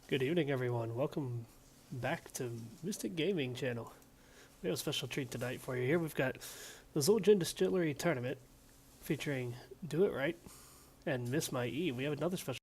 Good evening, everyone. Welcome back to Mystic Gaming Channel. We have a special treat tonight for you. Here we've got the Xul'Gin Distillery Tournament featuring Do It Right and Miss My E. We have another special.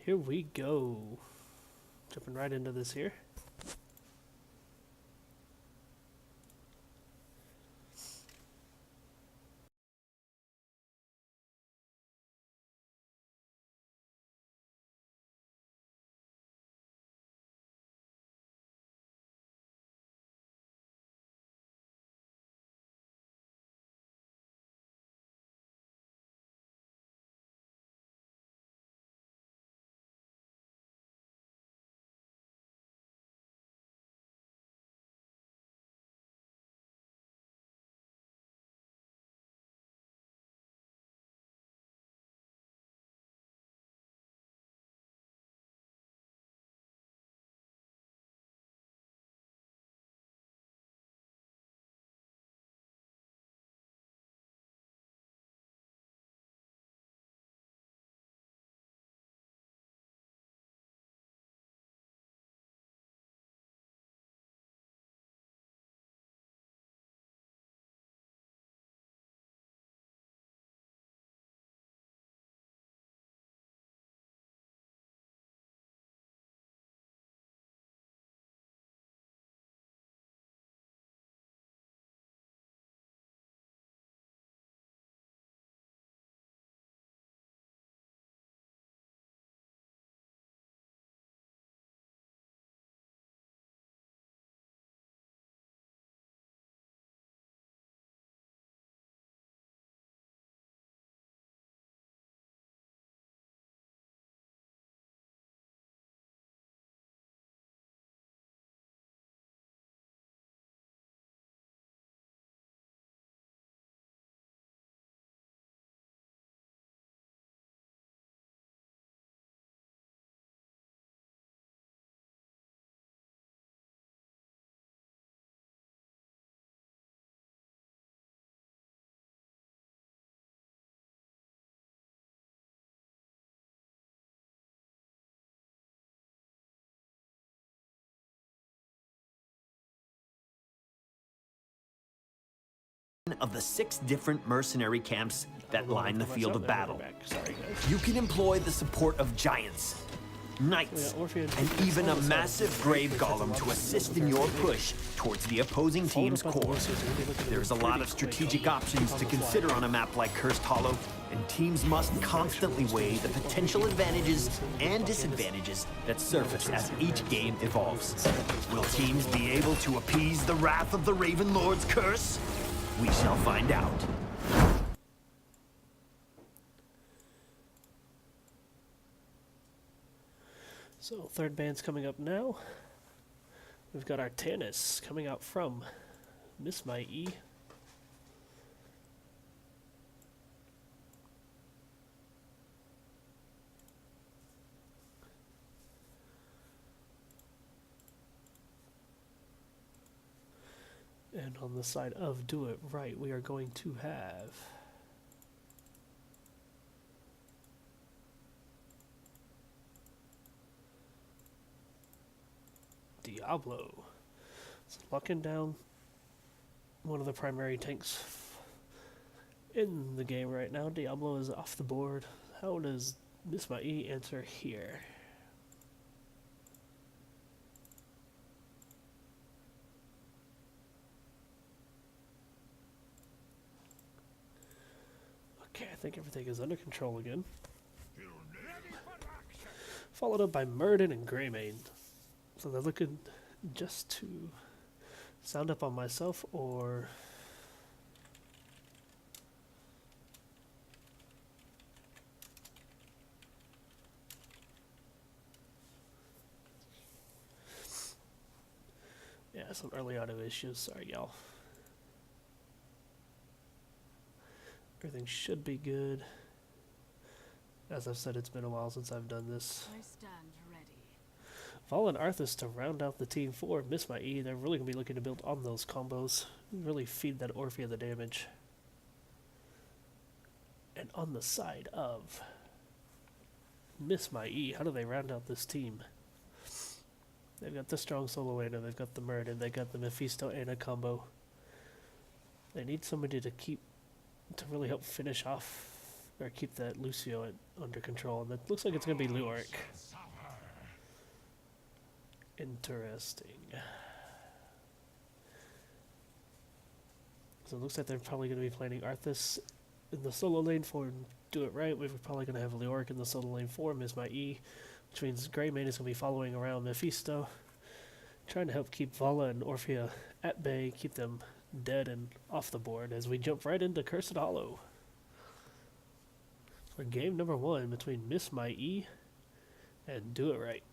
Here we go. Jumping right into this here. Of the 6 different mercenary camps that line the field of battle. Sorry, guys. You can employ the support of giants. knights, Orphea and even a massive grave golem to assist in your push towards the opposing team's core. There's a lot of strategic options to consider on a map like Cursed Hollow, and teams must constantly weigh the potential advantages and disadvantages that surface as each game evolves. Will teams be able to appease the wrath of the Raven Lord's curse? We shall find out. So, third band's coming up now. We've got Artanis coming out from Miss My E. And on the side of Do It Right, we are going to have Diablo. It's locking down one of the primary tanks in the game right now. Diablo is off the board. How does Miss My E answer here? Okay, I think everything is under control again. Followed up by Murden and Greymane. So they're looking just to sound up on myself, or yeah, some early auto issues. Sorry, y'all. Everything should be good. As I've said, it's been a while since I've done this. I stand ready. Val and Arthas to round out the team for Miss My E. They're really going to be looking to build on those combos. Really feed that Orphea the damage. And on the side of Miss My E, how do they round out this team? They've got the strong solo Ana, they've got the Murden, they've got the Mephisto Ana combo. They need somebody to really help finish off, or keep that Lucio under control. And it looks like it's going to be Leoric. Interesting. So it looks like they're probably going to be playing Arthas in the solo lane for Do It Right. We're probably going to have Leoric in the solo lane for Miss My E, which means Greymane is going to be following around Mephisto, trying to help keep Vala and Orphea at bay, keep them dead and off the board as we jump right into Cursed Hollow for game number 1 between Miss My E and Do It Right.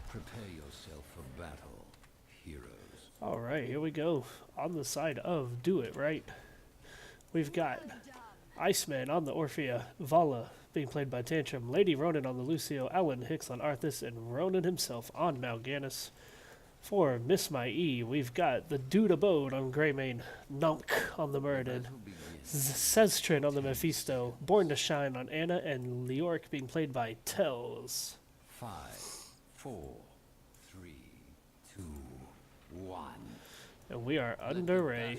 Prepare yourself for battle, heroes. Alright, here we go. On the side of Do It Right, we've got Iceman on the Orphea, Vala being played by Tantrum, Lady Ronan on the Lucio, Alan Hicks on Arthas, and Ronan himself on Mal'Ganis. For Miss My E, we've got the Dude Abode on Greymane, Nunk on the Murden, Seztrin on the Mephisto, Born to Shine on Ana, and Leoric being played by Tells. 5, 4, 3, 2, 1. And we are underway.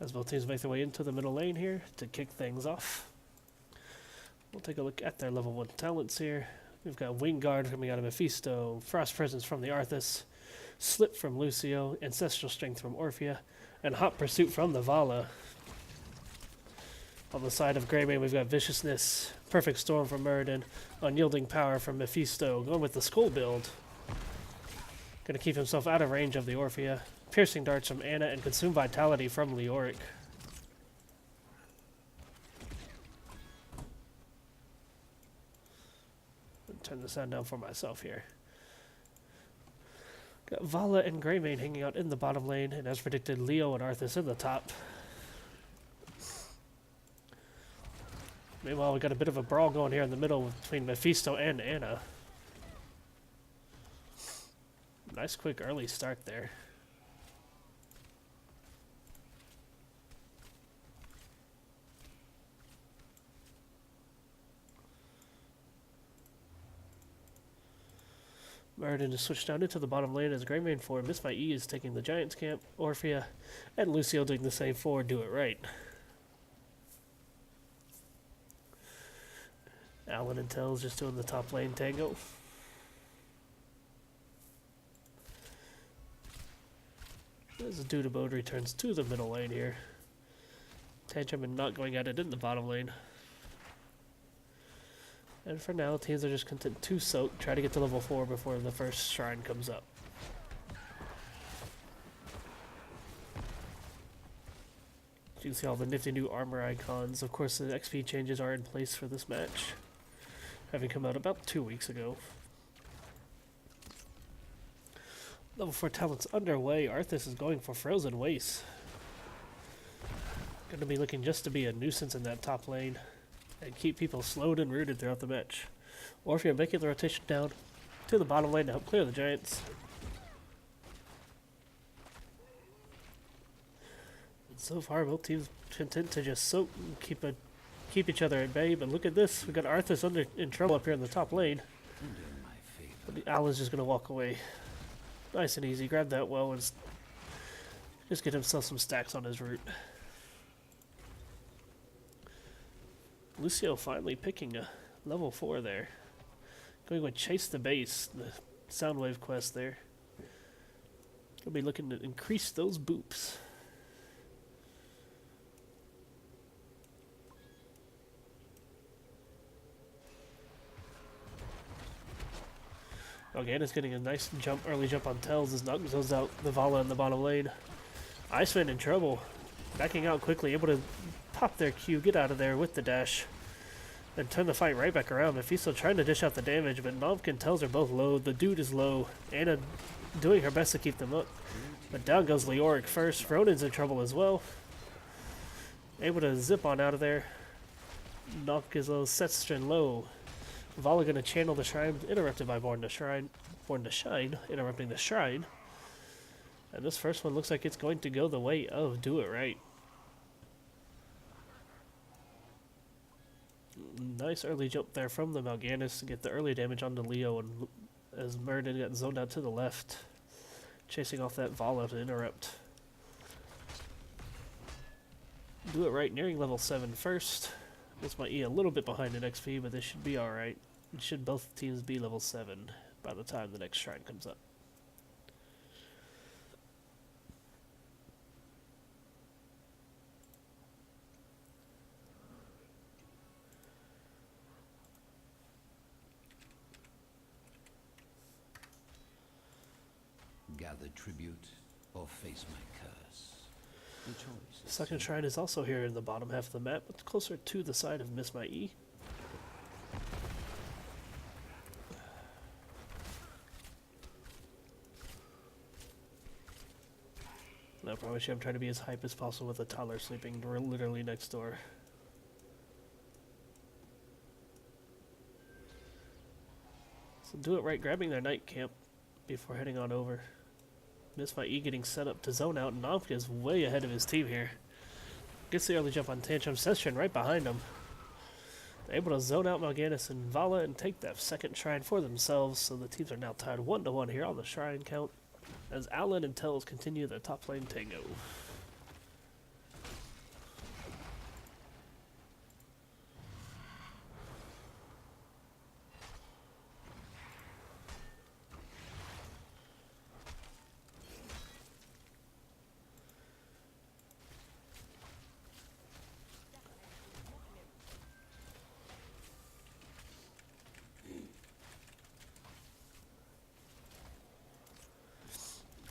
As both teams make their way into the middle lane here to kick things off. We'll take a look at their level 1 talents here. We've got Wing Guard coming out of Mephisto, Frost Presence from the Arthas, Slip from Lucio, Ancestral Strength from Orphea, and Hot Pursuit from the Vala. On the side of Greymane, we've got Viciousness, Perfect Storm from Murden, Unyielding Power from Mephisto, going with the Skull build. Going to keep himself out of range of the Orphea. Piercing Darts from Ana, and Consume Vitality from Leoric. Turn the sound down for myself here. Got Vala and Greymane hanging out in the bottom lane, and as predicted, Leo and Arthas in the top. Meanwhile, we got a bit of a brawl going here in the middle between Mephisto and Anna. Nice quick early start there. Meriden is switched down into the bottom lane as Greymane for Miss My E is taking the Giants camp, Orphea, and Lucio doing the same for Do It Right. Alan and Tells just doing the top lane tango. As Dudabode returns to the middle lane here. Tantrum and not going at it in the bottom lane. And for now, teams are just content to soak, try to get to level 4 before the first shrine comes up. You can see all the nifty new armor icons. Of course, the XP changes are in place for this match, having come out about 2 weeks ago. Level 4 talents underway. Arthas is going for Frozen Waste. Going to be looking just to be a nuisance in that top lane and keep people slowed and rooted throughout the match. Orphea making the rotation down to the bottom lane to help clear the Giants. And so far, both teams content to just soak and keep each other at bay. But look at this, we got Arthas in trouble up here in the top lane. But the Owl is just going to walk away. Nice and easy. Grab that well and just get himself some stacks on his route. Lucio finally picking a level 4 there. Going with Chase the Base, the Soundwave quest there. Gonna be looking to increase those boops. Again, it's getting a nice early jump on Tells as Nug zones out the Vala in the bottom lane. Iceman in trouble. Backing out quickly, able to pop their Q, get out of there with the dash, and turn the fight right back around. Mephisto trying to dish out the damage, but Novk and Tells are both low. The dude is low. Anna doing her best to keep them up. But down goes Leoric first. Ronin's in trouble as well. Able to zip on out of there. Novk is low. Setstrin low. Vala gonna channel the shrine, interrupted by Born to Shine, interrupting the shrine. And this first one looks like it's going to go the way of Do It Right. Nice early jump there from the Mal'Ganis to get the early damage onto Leo, and as Meriden got zoned out to the left, chasing off that Vala to interrupt. Do It Right nearing level 7 first. This might be a little bit behind in XP, but this should be alright. It should both teams be level 7 by the time the next shrine comes up. Gather tribute or face my curse. The choice is Second shrine is also here in the bottom half of the map, but closer to the side of Miss My E. And I promise you I'm trying to be as hype as possible with a toddler sleeping literally next door. So Do It Right grabbing their night camp before heading on over. Miss My E getting set up to zone out, and Novka is way ahead of his team here. Gets the early jump on Tantrum, Session right behind him. They're able to zone out Mal'Ganis and Vala and take that second shrine for themselves, so the teams are now tied 1-1 here on the shrine count, as Alan and Tells continue their top lane tango.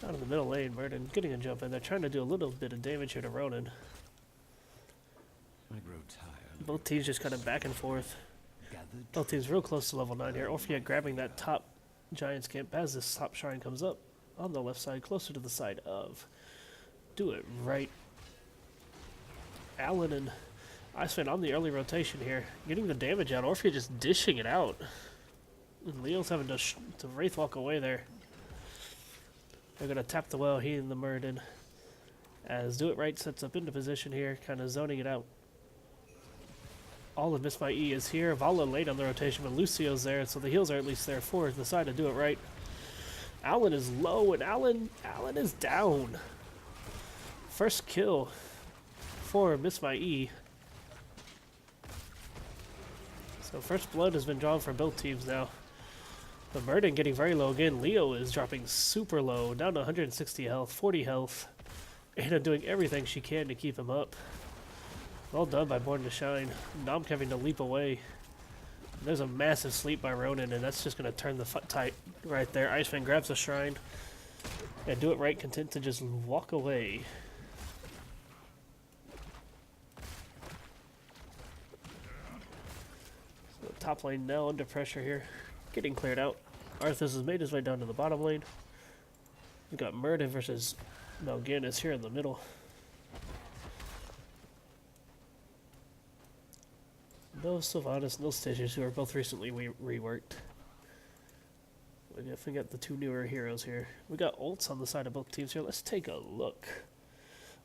Out of the middle lane, Meriden getting a jump in. They're trying to do a little bit of damage here to Ronin. I grow tired. Both teams just kind of back and forth. gathered Both teams real close to level 9 here. Orphea grabbing that top Giant's Camp as this top shrine comes up on the left side, closer to the side of Do It Right. Alan and Iceman on the early rotation here, getting the damage out. Orphea just dishing it out. And Leo's having to Wraith walk away there. They're going to tap the well, he and the Murden. As Do It Right sets up into position here, kind of zoning it out. All of Miss My E is here. Vala late on the rotation, but Lucio's there, so the heals are at least there for the side to Do It Right. Alan is low, and Alan is down. First kill for Miss My E. So first blood has been drawn for both teams now. The Murden getting very low again. Leo is dropping super low, down to 160 health, 40 health. Anna doing everything she can to keep him up. Well done by Born to Shine. Nom having to leap away. There's a massive sleep by Ronan, and that's just going to turn the tide right there. Iceman grabs the shrine. And Do It Right, content to just walk away. So top lane now under pressure here. Getting cleared out. Arthas has made his way down to the bottom lane. We've got Murden versus Mal'Ganis here in the middle. No Sylvanas, no Stitches, who are both recently reworked. We definitely got the two newer heroes here. We got ults on the side of both teams here. Let's take a look.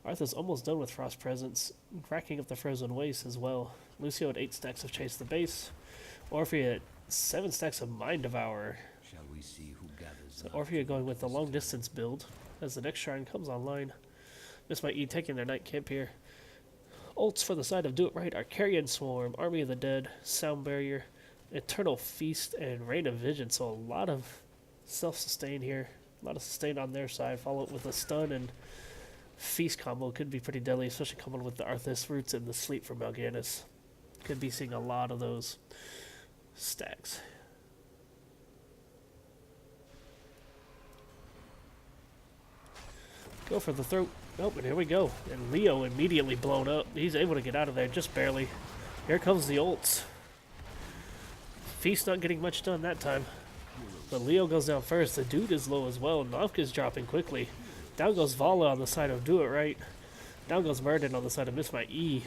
Arthur's almost done with Frost Presence, racking up the Frozen Waste as well. Lucio at 8 stacks of Chase the Base. Orphea at 7 stacks of Mind Devourer. Shall we see who gathers So Orphea going with the long distance build as the next shrine comes online. Miss My E taking their night camp here. Ults for the side of Do It Right are Carrion Swarm, Army of the Dead, Sound Barrier, Eternal Feast, and Rain of Vision. So a lot of self-sustain here. A lot of sustain on their side. Follow it with a stun and feast combo. Could be pretty deadly, especially coming with the Arthas roots and the sleep from Mal'Ganis. Could be seeing a lot of those stacks. Go for the throat. Oh, and here we go. And Leo immediately blown up. He's able to get out of there just barely. Here comes the ults. Feast not getting much done that time. But Leo goes down first. The dude is low as well. Novka's dropping quickly. Down goes Vala on the side of Do It Right. Down goes Murden on the side of Miss My E.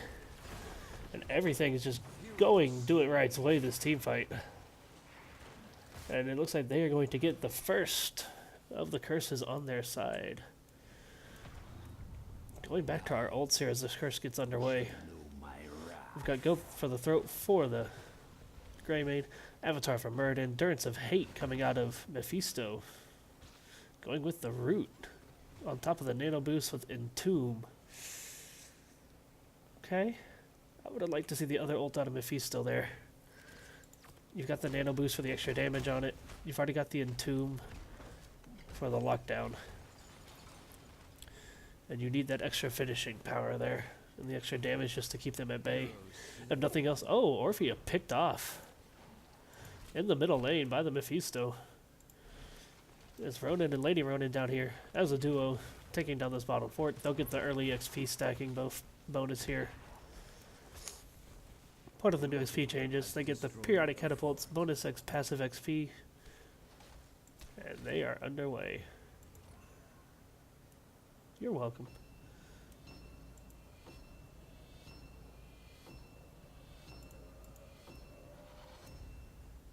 And everything is just going Do It Right's way this team fight. And it looks like they are going to get the first of the curses on their side. Going back to our ults here as this curse gets underway. We've got Go for the Throat for the Greymane. Avatar for Murd. Endurance of Hate coming out of Mephisto. Going with the Root. On top of the Nano Boost with Entomb. Okay. I would have liked to see the other ult out of Mephisto there. You've got the Nano Boost for the extra damage on it. You've already got the Entomb for the lockdown. And you need that extra finishing power there. And the extra damage just to keep them at bay. If nothing else... Oh, Orphea picked off. In the middle lane by the Mephisto. It's Ronan and Lady Ronan down here. As a duo, taking down this bottom fort. They'll get the early XP stacking bonus here. Part of the new XP changes. They get the periodic catapults, bonus X passive XP. And they are underway. You're welcome.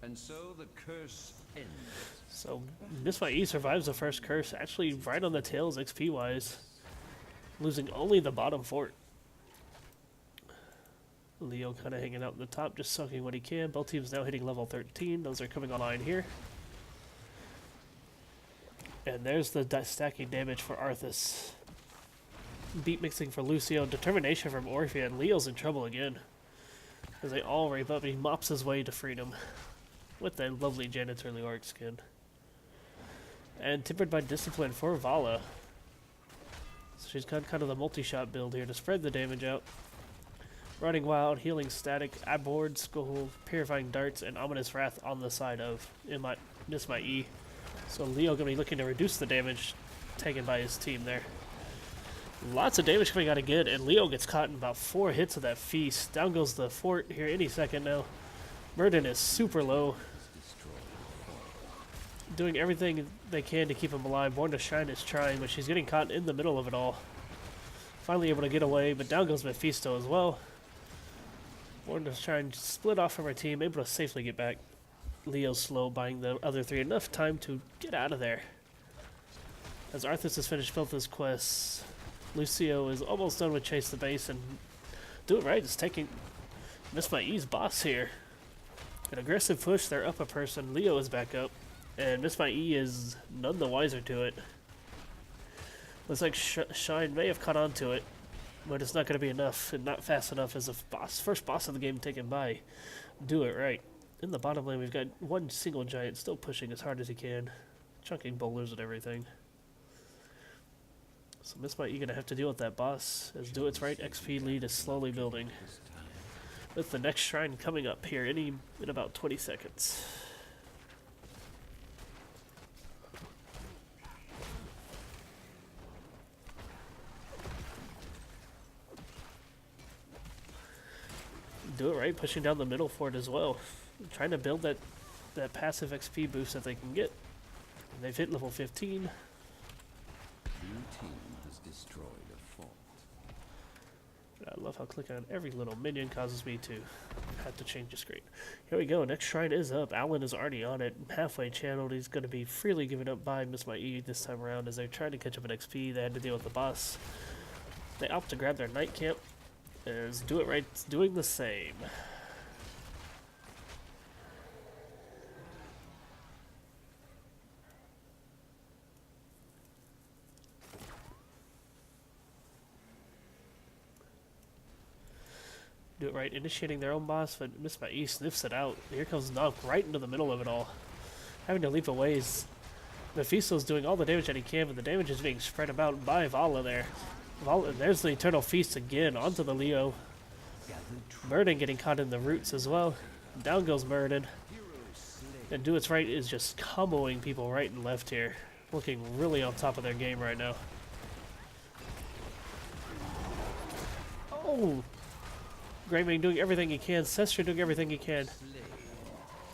And so the curse ends. So Miss My E survives the first curse, actually right on the tails XP wise, losing only the bottom fort. Leo kind of hanging out in the top, just sucking what he can. Both teams now hitting level 13. Those are coming online here. And there's the stacking damage for Arthas. Beat mixing for Lucio. Determination from Orphea. And Leo's in trouble again. As they all rape up and he mops his way to freedom. With that lovely Janitor Leoric skin. And tempered by Discipline for Vala. So she's got kind of the multi-shot build here to spread the damage out. Running Wild, Healing Static, Abhorred, Skull, Purifying Darts, and Ominous Wrath on the side of Miss My E. So Leo going to be looking to reduce the damage taken by his team there. Lots of damage coming out again, and Leo gets caught in about 4 hits of that feast. Down goes the fort here any second now. Murden is super low, doing everything they can to keep him alive. Born to Shine is trying, but she's getting caught in the middle of it all. Finally able to get away, but down goes Mephisto as well. Born to Shine split off from her team, able to safely get back. Leo's slow, buying the other three enough time to get out of there. As Arthas has finished Filth's quest, Lucio is almost done with Chase the Base, and Do It Right is taking Miss My E's boss here. An aggressive push, they're up a person. Leo is back up, and Miss My E is none the wiser to it. Looks like Shine may have caught on to it, but it's not going to be enough, and not fast enough as a first boss of the game taken by Do It Right. In the bottom lane, we've got one single giant still pushing as hard as he can, chunking boulders and everything. So Miss My E going to have to deal with that boss, as Do It's Right XP lead is slowly building, with the next shrine coming up here in about 20 seconds. Do It Right pushing down the middle for it as well, trying to build that passive XP boost that they can get. And they've hit level 15. Blue team has destroyed a fort. I love how clicking on every little minion causes me to have to change the screen. Here we go, next shrine is up. Alan is already on it, halfway channeled. He's going to be freely given up by Miss My E this time around as they're trying to catch up in XP. They had to deal with the boss. They opt to grab their night camp, as Do It Right's doing the same. Do It Right initiating their own boss, but Miss My E sniffs it out. Here comes Nog right into the middle of it all. Having to leap away is Mephisto's doing all the damage that he can, but the damage is being spread about by Vala there. Vala, there's the Eternal Feast again onto the Leo. Murden getting caught in the roots as well. Down goes Murden. And Do It's Right is just comboing people right and left here. Looking really on top of their game right now. Oh! Greymane doing everything he can. Sestra doing everything he can.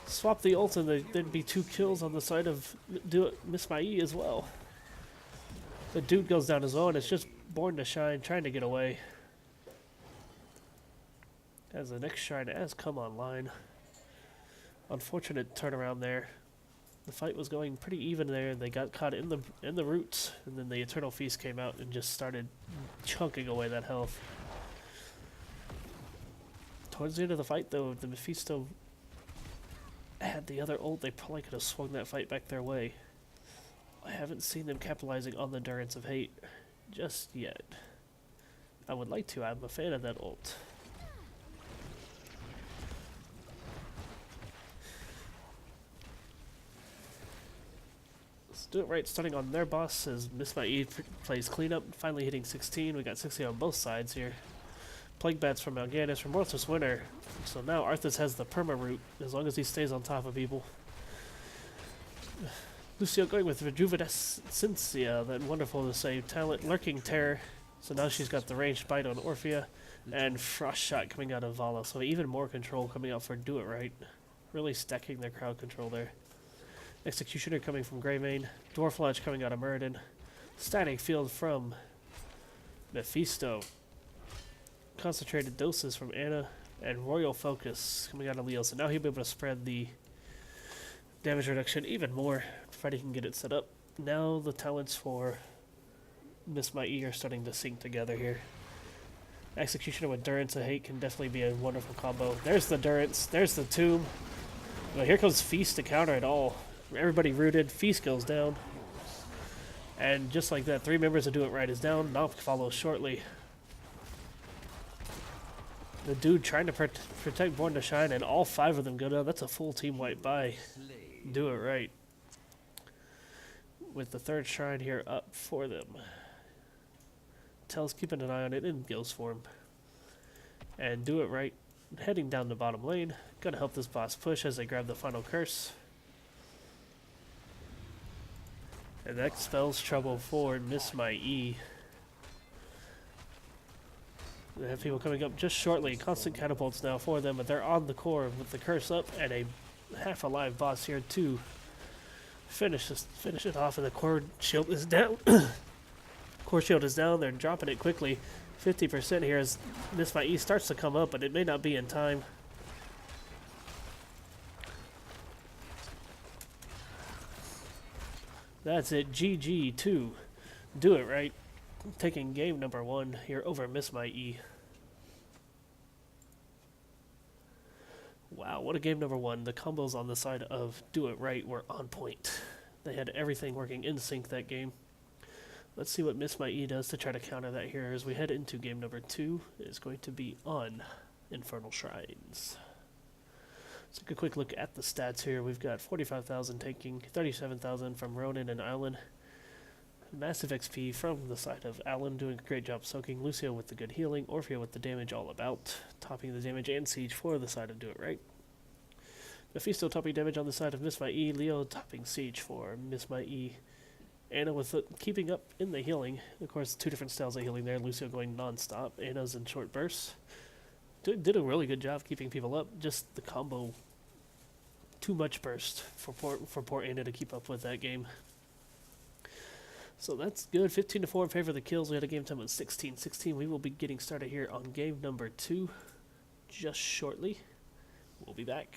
Swap the ult and there'd be 2 kills on the side of Miss My E as well. The dude goes down as well, and it's just Born to Shine trying to get away. As the next shrine has come online. Unfortunate turnaround there. The fight was going pretty even there, and they got caught in the roots, and then the Eternal Feast came out and just started chunking away that health. Towards the end of the fight, though, the Mephisto had the other ult. They probably could have swung that fight back their way. I haven't seen them capitalizing on the Endurance of Hate just yet. I would like to. I'm a fan of that ult. Let's Do It Right, starting on their boss as Miss My E plays cleanup, finally hitting 16. We got 60 on both sides here. Plague Bats from Mal'Ganis, Remorseless Winter. So now Arthas has the perma root as long as he stays on top of people. Lucio going with Rejuvenescencia, that wonderful to say talent, Lurking Terror. So now she's got the ranged bite on Orphea, and Frost Shot coming out of Vala. So even more control coming out for Do It Right. Really stacking their crowd control there. Executioner coming from Greymane, Dwarf Lodge coming out of Murden, Static Field from Mephisto. Concentrated Doses from Anna, and Royal Focus coming out of Leo. So now he'll be able to spread the damage reduction even more. Freddy can get it set up. Now the talents for Miss My E are starting to sync together here. Executioner with Endurance of Hate can definitely be a wonderful combo. There's the Endurance, there's the Tomb. Well, here comes Feast to counter it all. Everybody rooted, Feast goes down. And just like that, 3 members of Do It Right is down. Nop follows shortly. The dude trying to protect Born to Shine, and all 5 of them go down. That's a full team wipe by Do It Right. With the 3rd shrine here up for them. Tell's keeping an eye on it in Gil's form. And Do It Right heading down the bottom lane. Gonna help this boss push as they grab the final curse. And that spells trouble for Miss My E. They have people coming up just shortly. Constant catapults now for them, but they're on the core with the curse up and a half alive boss here to finish it off. And the core shield is down. Core shield is down. They're dropping it quickly. 50% here as Miss My E starts to come up, but it may not be in time. That's it. GG 2. Do it right. Taking game number 1 here over Miss My E. Wow, what a game number 1. The combos on the side of Do It Right were on point. They had everything working in sync that game. Let's see what Miss My E does to try to counter that here as we head into game number 2. It's going to be on Infernal Shrines. Let's take a quick look at the stats here. We've got 45,000 taking, 37,000 from Ronan and Alan. Massive XP from the side of Alan, doing a great job soaking. Lucio with the good healing. Orphea with the damage all about. Topping the damage and siege for the side of Do It Right. Mephisto topping damage on the side of Miss My E. Leo topping siege for Miss My E. Anna with the keeping up in the healing. Of course, 2 different styles of healing there. Lucio going non-stop. Anna's in short bursts. Did a really good job keeping people up. Just the combo. Too much burst for poor Anna to keep up with that game. So that's good. 15-4 in favor of the kills. We had a game time of 16-16. We will be getting started here on game number 2 just shortly. We'll be back.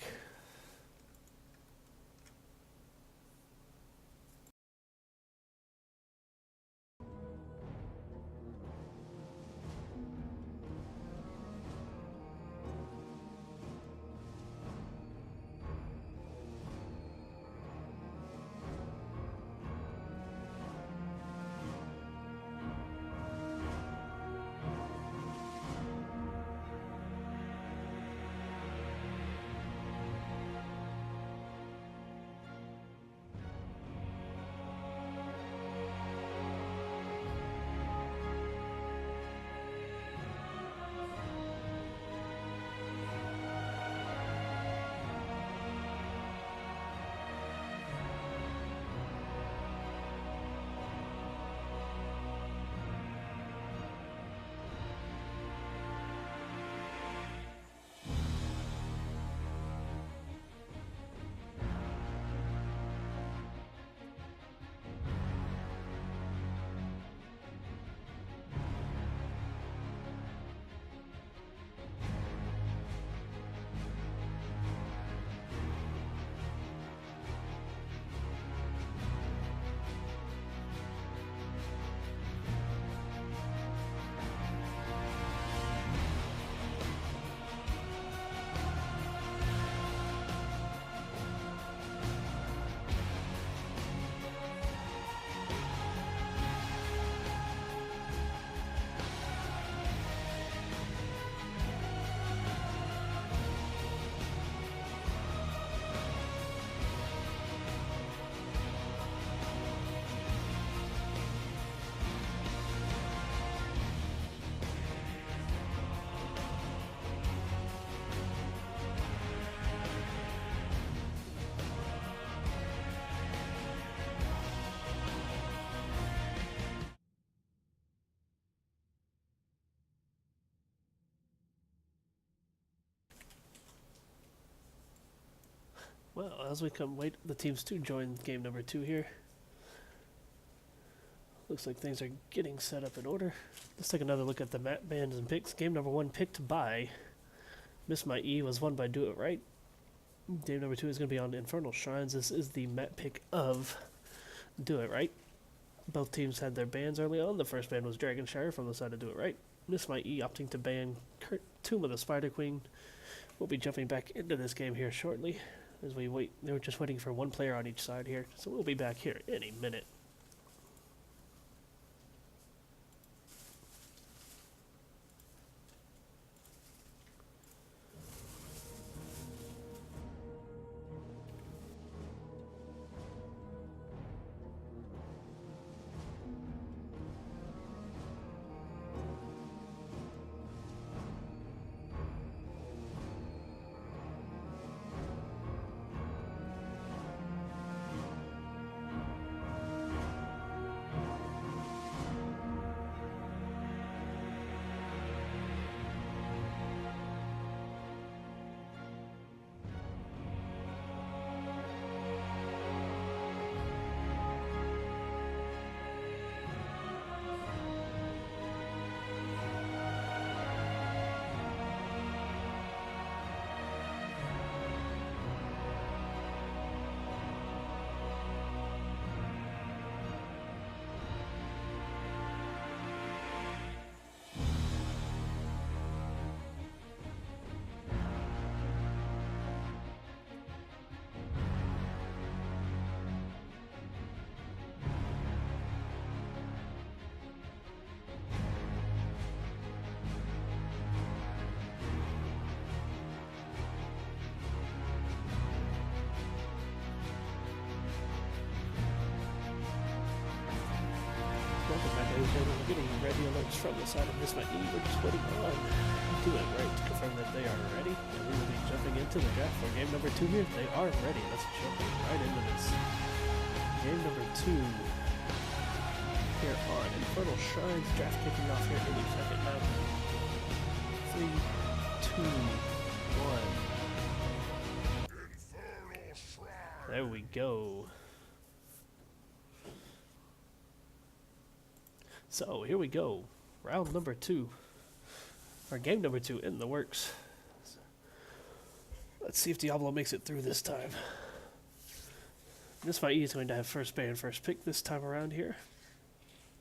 Well, as we wait the teams to join game number 2 here. Looks like things are getting set up in order. Let's take another look at the map bands and picks. Game number 1 picked by Miss My E was won by Do It Right. Game number 2 is going to be on Infernal Shrines. This is the map pick of Do It Right. Both teams had their bans early on. The first ban was Dragonshire from the side of Do It Right. Miss My E opting to ban Tomb of the Spider Queen. We'll be jumping back into this game here shortly as we wait. They were just waiting for one player on each side here, so we'll be back here any minute. Gaming Channel. We're getting ready alerts from the side of Miss My E. We're just waiting on Do It Right to confirm that they are ready. And we will be jumping into the draft for game number 2 here. They are ready. Let's jump right into this. Game number 2 here on Infernal Shrines. Draft kicking off here any second now. 3, 2, 1. There we go. So here we go. Round number 2. Or game number 2 in the works. Let's see if Diablo makes it through this time. Miss My E is going to have first ban, first pick this time around here.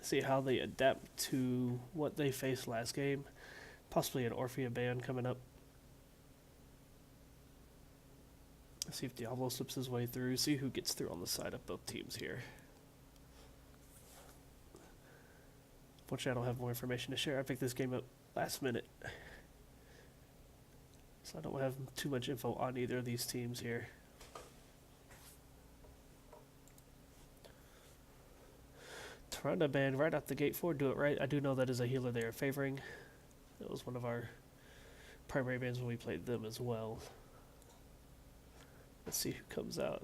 See how they adapt to what they faced last game. Possibly an Orphea ban coming up. See if Diablo slips his way through. See who gets through on the side of both teams here. Unfortunately, I don't have more information to share. I picked this game up last minute. So I don't have too much info on either of these teams here. Tyrande ban right out the gate for Do It Right. I do know that is a healer they are favoring. It was one of our primary bans when we played them as well. Let's see who comes out.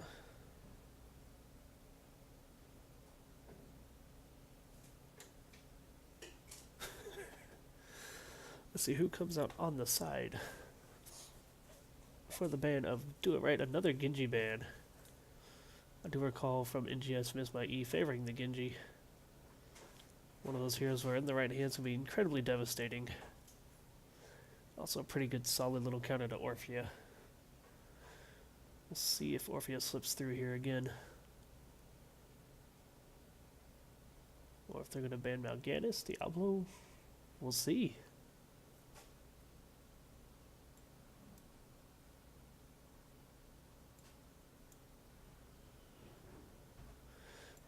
Let's see who comes out on the side for the ban of Do It Right. Another Genji ban. I do recall from NGS Miss My E favoring the Genji. One of those heroes where in the right hands can be incredibly devastating. Also a pretty good solid little counter to Orphea. We'll see if Orphea slips through here again. Or if they're going to ban Mal'Ganis, Diablo. We'll see.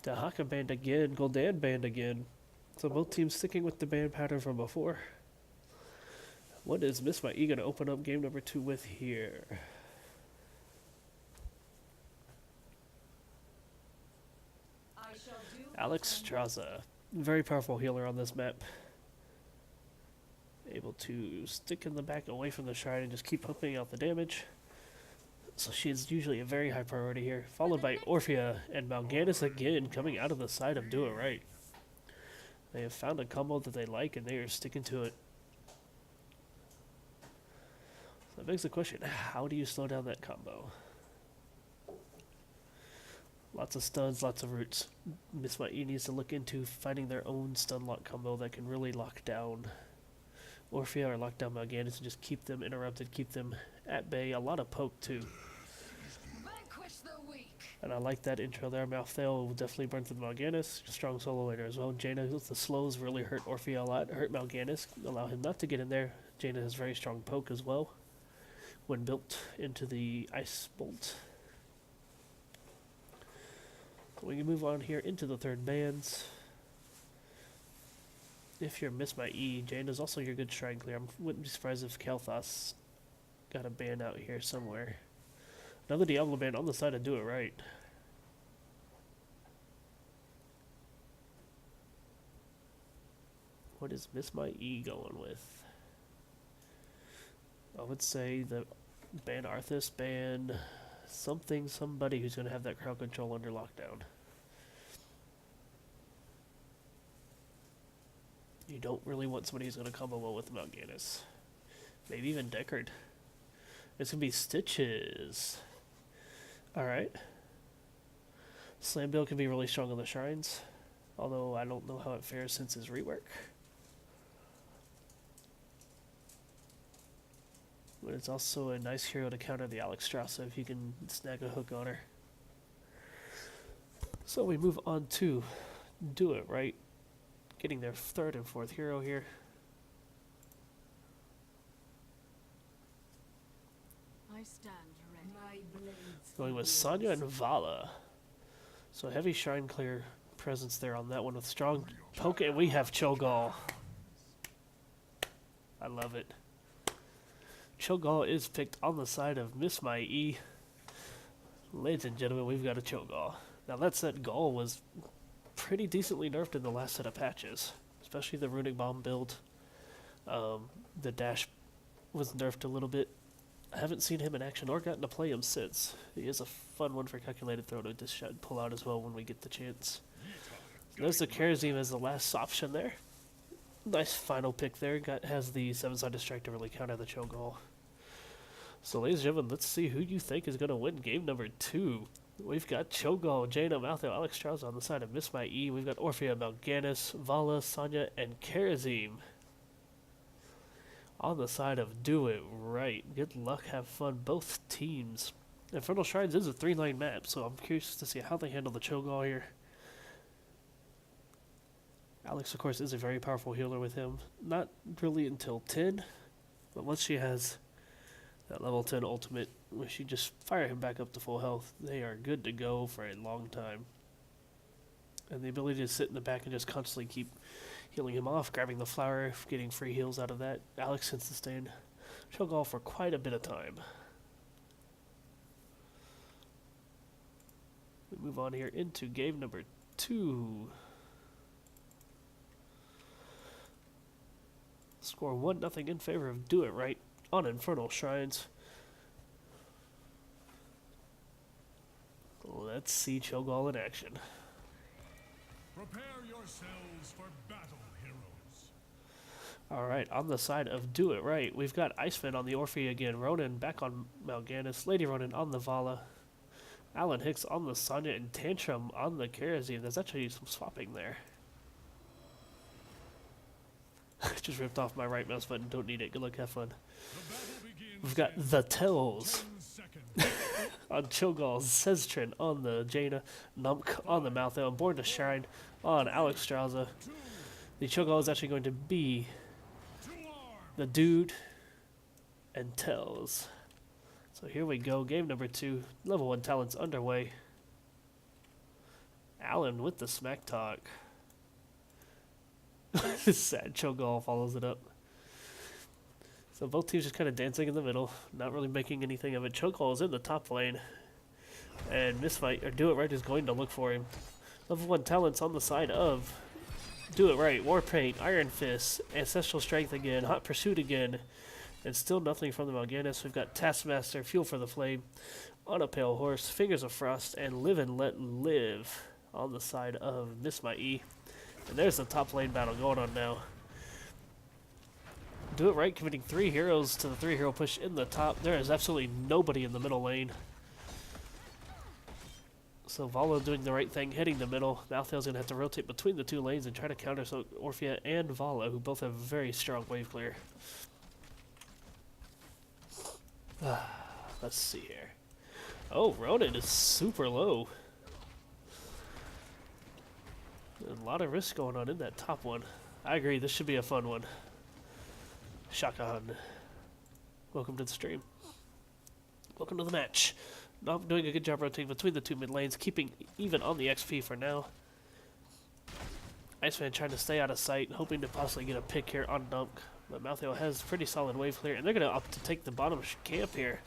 Dahaka banned again, Gul'dan banned again. So both teams sticking with the ban pattern from before. What is Miss My E going to open up game number 2 with here? Alexstrasza. Very powerful healer on this map. Able to stick in the back away from the shrine and just keep pumping out the damage. So she is usually a very high priority here. Followed by Orphea and Mal'Ganis again coming out of the side of Do It Right. They have found a combo that they like and they are sticking to it. So that begs the question, how do you slow down that combo? Lots of stuns, lots of roots. Miss My E needs to look into finding their own stun lock combo that can really lock down Orphea or lock down Mal'Ganis and just keep them interrupted, keep them at bay. A lot of poke too. And I like that intro there. Malthael will definitely burn through Mal'Ganis. Strong solo laner as well. Jaina with the slows really hurt Orphea a lot. Hurt Mal'Ganis. Allow him not to get in there. Jaina has very strong poke as well when built into the Ice Bolt. We can move on here into the third bans. If you're Miss My E, Jaina's also your good shrine clear. I wouldn't be surprised if Kalthas got a ban out here somewhere. Another Diablo ban on the side of Do It Right. What is Miss My E going with? I would say the ban Arthas, ban somebody who's going to have that crowd control under lockdown. You don't really want somebody who's going to combo well with Mal'Ganis. Maybe even Deckard. It's going to be Stitches. Alright. Slam Bill can be really strong on the shrines. Although I don't know how it fares since his rework. But it's also a nice hero to counter the Alexstrasza if you can snag a hook on her. So we move on to Do It Right. Getting their third and fourth hero here. I stand ready. Going with Sonya and Vala. So heavy shrine clear presence there on that one with strong poke, and we have Cho'Gall. I love it. Cho'Gall is picked on the side of Miss My E. Ladies and gentlemen, we've got a Cho'Gall. Now that said, Gall was pretty decently nerfed in the last set of patches, especially the Runic Bomb build. The dash was nerfed a little bit. I haven't seen him in action or gotten to play him since. He is a fun one for calculated throw to dish out and pull out as well when we get the chance. So there's the Karazim as the last option there. Nice final pick there. Has the 7-sided strike to really counter the Cho'Gall. So ladies and gentlemen, let's see who you think is going to win game number 2. We've got Cho'Gall, Jaina, Malthael, Alex Strauss on the side of Miss My E. We've got Orphea, Mal'Ganis, Vala, Sonya, and Karazim on the side of Do It Right. Good luck, have fun, both teams. Infernal Shrines is a 3-lane map, so I'm curious to see how they handle the Cho'Gall here. Alex, of course, is a very powerful healer with him. Not really until 10, but once she has that level 10 ultimate, where she just fire him back up to full health, they are good to go for a long time. And the ability to sit in the back and just constantly keep healing him off, grabbing the flower, getting free heals out of that. Alex can sustain Cho'Gall for quite a bit of time. We move on here into game number 2. Score 1-0 in favor of Do It Right on Infernal Shrines. Let's see Cho'Gall in action. Prepare yourselves for battle, heroes. Alright, on the side of Do It Right, we've got Iceman on the Orphea again, Ronan back on Mal'Ganis, Lady Ronan on the Vala, Alan Hicks on the Sonya, and Tantrum on the Karazim. There's actually some swapping there. Just ripped off my right mouse button, don't need it, good luck, have fun. We've got the Tells on Cho'Gall, Seztrin on the Jaina, Numk on the Malthael, and Born to Shine on Alex Strauza. The Cho'Gall is actually going to be the Dude and Tells. So here we go, game number 2, level 1 talents underway. Alan with the smack talk. Sad Cho'Gall follows it up. So both teams just kind of dancing in the middle, not really making anything of it. Cho'Gall is in the top lane, and Misfight, or Do It Right, is going to look for him. Level 1 talents on the side of Do It Right, Warpaint, Iron Fist, Ancestral Strength again, Hot Pursuit again, and still nothing from the Mal'Ganis. We've got Taskmaster, Fuel for the Flame, On a Pale Horse, Fingers of Frost, and Live and Let Live on the side of Miss My E. And there's the top lane battle going on now. Do It Right committing 3 heroes to the 3-hero push in the top. There is absolutely nobody in the middle lane. So Vala doing the right thing, hitting the middle. Malthael's going to have to rotate between the 2 lanes and try to counter so Orphea and Vala, who both have very strong wave clear. Let's see here. Oh, Ronan is super low. A lot of risk going on in that top one. I agree, this should be a fun one. Shakan. Welcome to the stream. Welcome to the match. Not doing a good job rotating between the 2 mid lanes, keeping even on the XP for now. Iceman trying to stay out of sight, hoping to possibly get a pick here on Dunk. But Malthael has pretty solid wave clear, and they're going to opt to take the bottom camp here.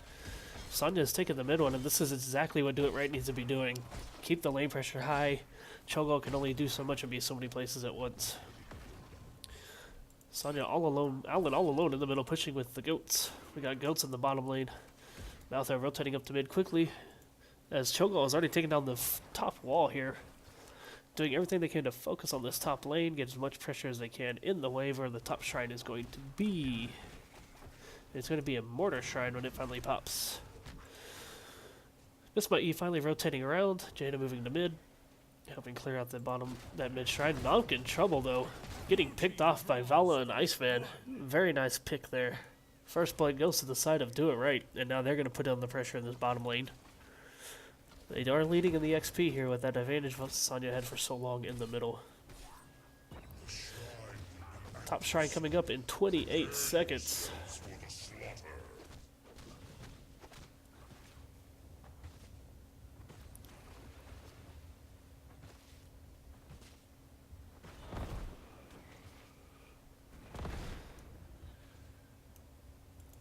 Sonya's taking the mid one, and this is exactly what Do It Right needs to be doing. Keep the lane pressure high. Cho'Gall can only do so much and be so many places at once. Sonya all alone, Alan all alone in the middle, pushing with the goats. We got goats in the bottom lane. Malthael rotating up to mid quickly, as Cho'Gall has already taken down the top wall here. Doing everything they can to focus on this top lane, get as much pressure as they can in the wave where the top shrine is going to be. It's going to be a mortar shrine when it finally pops. Miss My E finally rotating around, Jaina moving to mid, helping clear out the bottom, that mid shrine. Nonk in trouble though, getting picked off by Vala and Iceman. Very nice pick there. First blood goes to the side of Do It Right, and now they're going to put down the pressure in this bottom lane. They are leading in the XP here with that advantage Sonya had for so long in the middle. Top shrine coming up in 28 seconds.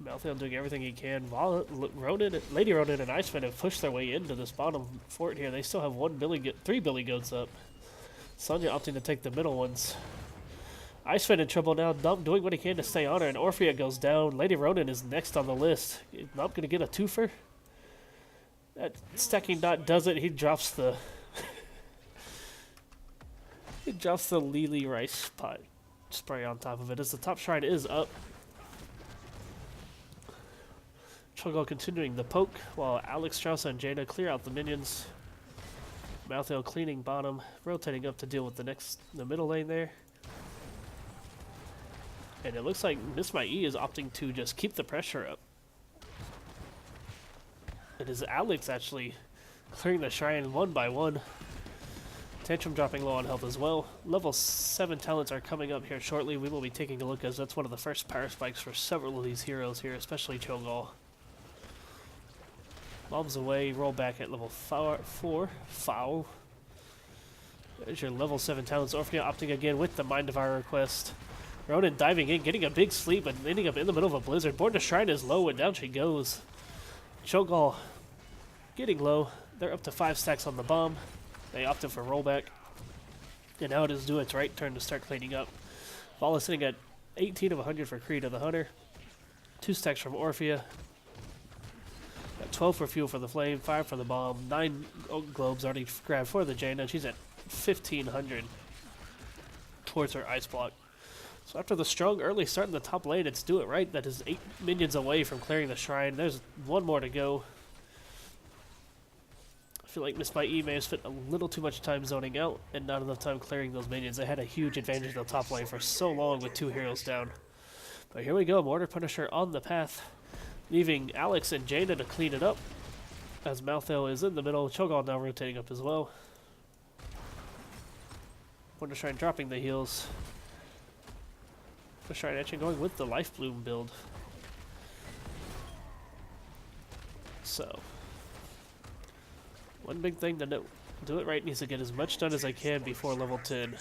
Malthael doing everything he can. Lady Ronan and Iceman have pushed their way into this bottom fort here. They still have 3 Billy Goats up. Sonya opting to take the middle ones. Iceman in trouble now. Nump doing what he can to stay on her, and Orphea goes down. Lady Ronin is next on the list. Nump gonna get a twofer? That stacking dot does it. He drops the he drops the Lily rice pot spray on top of it as the top shrine is up. Cho'Gall continuing the poke while Alex, Strauss, and Jaina clear out the minions. Malthael cleaning bottom, rotating up to deal with the middle lane there. And it looks like Miss My E is opting to just keep the pressure up. It is Alex actually clearing the shrine one by one. Tantrum dropping low on health as well. Level 7 talents are coming up here shortly. We will be taking a look as that's one of the first power spikes for several of these heroes here, especially Cho'Gall. Bombs away, roll back at level 4. Foul. There's your level 7 talents. Orphea opting again with the Mind of our request. Ronin diving in, getting a big sleep, but ending up in the middle of a blizzard. Born to Shrine is low, and down she goes. Cho'Gall getting low. They're up to 5 stacks on the bomb. They opted for rollback. And now it is Do It's Right turn to start cleaning up. Vala sitting at 18 of 100 for Creed of the Hunter. 2 stacks from Orphea. Got 12 for Fuel for the Flame, 5 for the bomb, 9 globes already grabbed for the Jaina. She's at 1500 towards her ice block. So after the strong early start in the top lane, it's Do It Right that is 8 minions away from clearing the shrine. There's one more to go. I feel like Miss My E may have spent a little too much time zoning out and not enough time clearing those minions. They had a huge advantage in the top lane for so long with 2 heroes down. But here we go, Mortar Punisher on the path, leaving Alex and Jaina to clean it up as Malthael is in the middle. Cho'Gall now rotating up as well. Wonder Shrine dropping the heals. The Shrine actually going with the Life Bloom build. So, one big thing to note. Do It Right needs to get as much done as I can before level 10.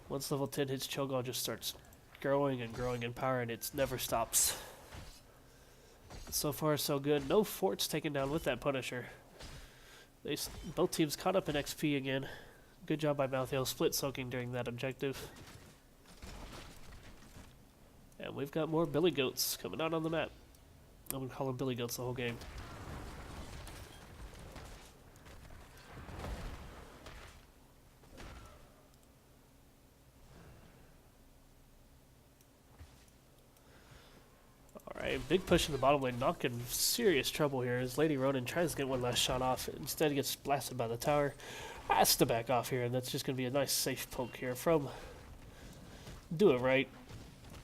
Once level 10 hits, Cho'Gall just starts growing and growing in power, and it never stops. So far, so good. No forts taken down with that Punisher. Both teams caught up in XP again. Good job by Malthael, split soaking during that objective. And we've got more Billy Goats coming out on the map. I'm going to call them Billy Goats the whole game. Alright, big push in the bottom lane, Nock in serious trouble here as Lady Ronin tries to get one last shot off. Instead he gets blasted by the tower. Has to back off here, and that's just going to be a nice safe poke here from Do It Right.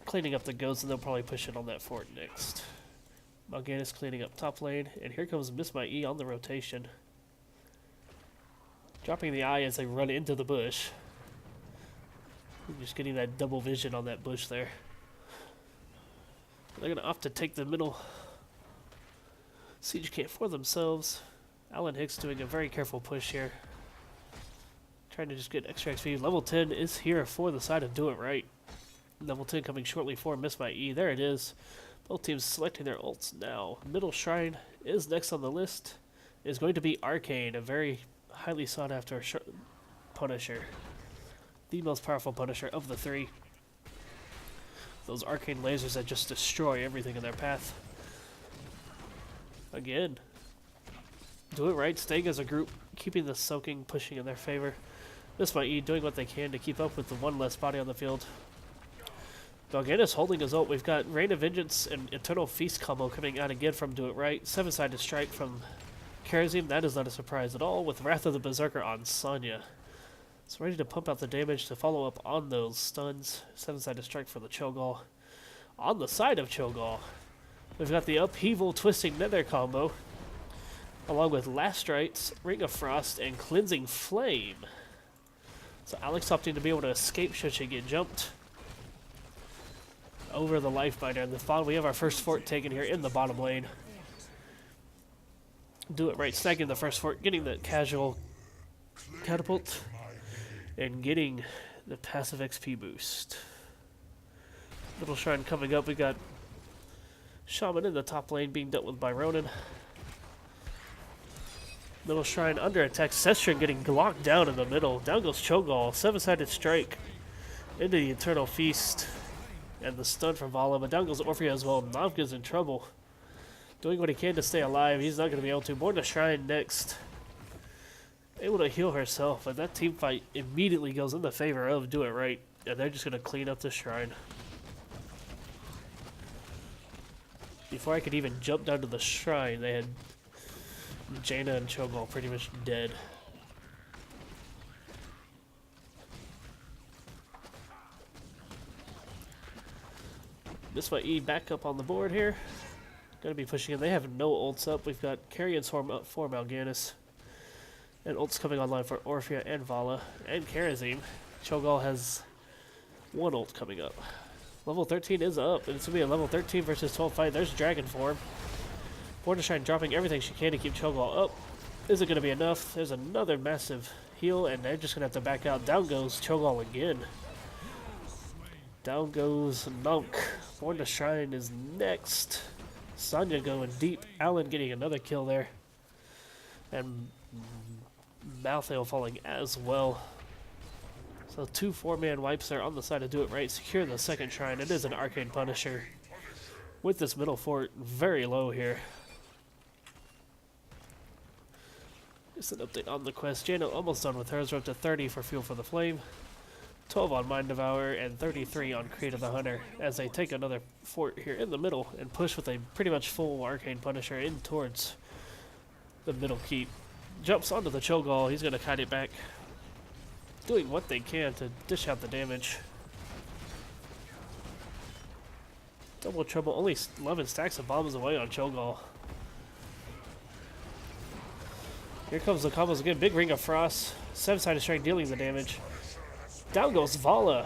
Cleaning up the goats, and they'll probably push it on that fort next. Mal'Ganis cleaning up top lane, and here comes Miss My E on the rotation. Dropping the eye as they run into the bush. Just getting that double vision on that bush there. They're going to opt to take the middle siege camp for themselves. Alan Hicks doing a very careful push here. Trying to just get extra XP. Level 10 is here for the side of Do It Right. Level 10 coming shortly for Miss My E. There it is. Both teams selecting their ults now. Middle Shrine is next on the list. It is going to be Arcane, a very highly sought after Punisher. The most powerful Punisher of the 3. Those arcane lasers that just destroy everything in their path. Again. Do It Right, staying as a group, keeping the soaking, pushing in their favor. Miss My E doing what they can to keep up with the one less body on the field. Mal'Ganis holding his ult. We've got Rain of Vengeance and Eternal Feast combo coming out again from Do It Right. 7-sided strike from Karazim. That is not a surprise at all, with Wrath of the Berserker on Sonya. It's ready to pump out the damage to follow up on those stuns. 7-sided strike for the Cho'Gall. On the side of Cho'Gall, we've got the Upheaval Twisting Nether combo, along with Last Rites, Ring of Frost, and Cleansing Flame. So Alex opting to be able to escape should she get jumped over the life binder. In the bottom, we have our first fort taken here in the bottom lane. Do It Right, snagging the first fort, getting the casual catapult, and getting the passive XP boost. Little Shrine coming up. We got Shaman in the top lane being dealt with by Ronin. Middle shrine under attack. Sestrin getting locked down in the middle. Down goes Cho'Gall. 7-sided strike into the Eternal Feast. And the stun from Vala. But down goes Orphea as well. Navka's in trouble. Doing what he can to stay alive. He's not going to be able to. Born to Shrine next. Able to heal herself. But that team fight immediately goes in the favor of Do It Right. And they're just going to clean up the shrine. Before I could even jump down to the shrine, they had Jaina and Cho'Gall pretty much dead. This way, E back up on the board here. Gonna be pushing in. They have no ults up. We've got Carrion's form up for Mal'Ganis. And ults coming online for Orphea and Vala and Karazim. Cho'Gall has one ult coming up. Level 13 is up, and it's gonna be a level 13 versus 12 fight. There's Dragon form. Bordershine dropping everything she can to keep Cho'Gall up. Is it gonna be enough? There's another massive heal, and they're just gonna have to back out. Down goes Cho'Gall again. Down goes Nunk. Born to Shrine is next. Sonya going deep. Alan getting another kill there. And Malthael falling as well. So 2 4-man wipes there on the side to Do It Right. Secure the second shrine. It is an Arcane Punisher. With this middle fort very low here. Just an update on the quest. Jaina almost done with hers. We're up to 30 for Fuel for the Flame. 12 on Mind Devourer, and 33 on Creed of the Hunter, as they take another fort here in the middle and push with a pretty much full Arcane Punisher in towards the middle keep. Jumps onto the Cho'Gall. He's going to kite it back, doing what they can to dish out the damage. Double trouble, only 11 stacks of bombs away on Cho'Gall. Here comes the combos again. Big Ring of Frost. 7-sided strike dealing the damage. Down goes Vala.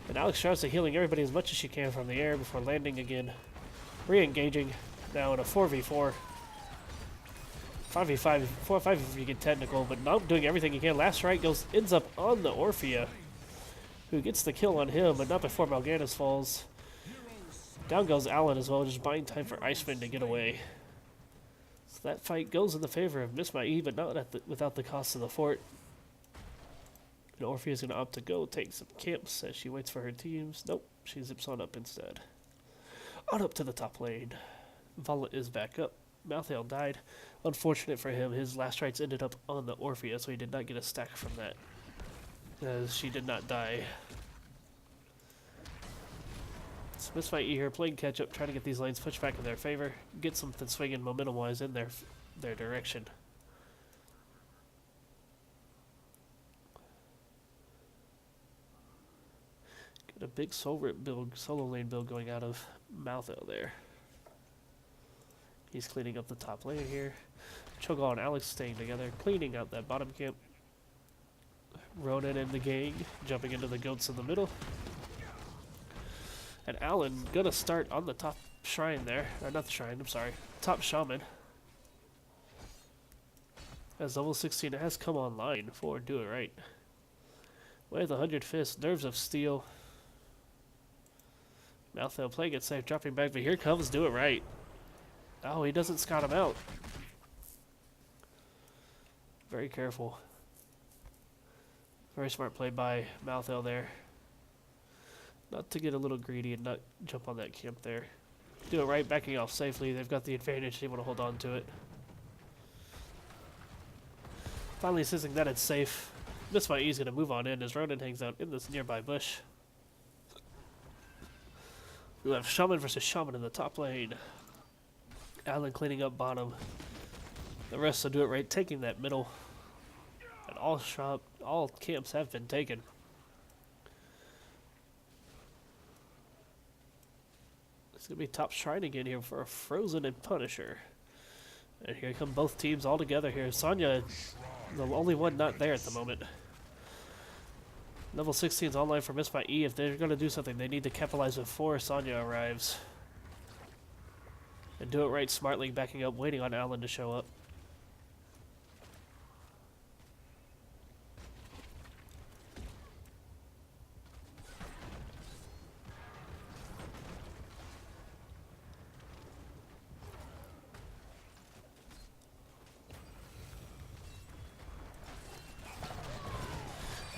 And Alex Strauss healing everybody as much as she can from the air before landing again. Re-engaging now in a 4v4. 5v5, 4-5 if you get technical, but not doing everything you can. Last strike ends up on the Orphea, who gets the kill on him, but not before Mal'Ganis falls. Down goes Alan as well, just buying time for Iceman to get away. So that fight goes in the favor of Miss My E, but not without the cost of the fort. And Orphea is going to opt to go take some camps as she waits for her teams. Nope, she zips on up instead. On up to the top lane. Vala is back up. Malthael died. Unfortunate for him, his last rites ended up on the Orphea, so he did not get a stack from that, as she did not die. So Miss My E here playing catch up, trying to get these lanes pushed back in their favor, get something swinging momentum wise in their direction. Get a big solo lane build going out of Malthael there. He's cleaning up the top lane here. Cho'Gall and Alex staying together, cleaning out that bottom camp. Ronan and the gang jumping into the goats in the middle. And Alan gonna start on the top shrine there. Or not the shrine, I'm sorry. Top shaman. As level 16 has come online for Do It Right. With 100 fists, nerves of steel. Malthael playing it safe, dropping back, but here comes Do It Right. Oh, he doesn't scout him out. Very careful. Very smart play by Malthael there. Not to get a little greedy and not jump on that camp there. Do It Right, backing off safely. They've got the advantage, able to hold on to it. Finally sensing that it's safe. Miss My E's going to move on in as Ronan hangs out in this nearby bush. We have Shaman versus Shaman in the top lane. Alan cleaning up bottom. The rest will Do It Right, taking that middle. And all camps have been taken. It's going to be top shrine again here for a Frozen and Punisher. And here come both teams all together here. Sonya, the only one not there at the moment. Level 16 is online for Miss My E. If they're going to do something, they need to capitalize before Sonya arrives. And Do It Right smartly backing up, waiting on Alan to show up.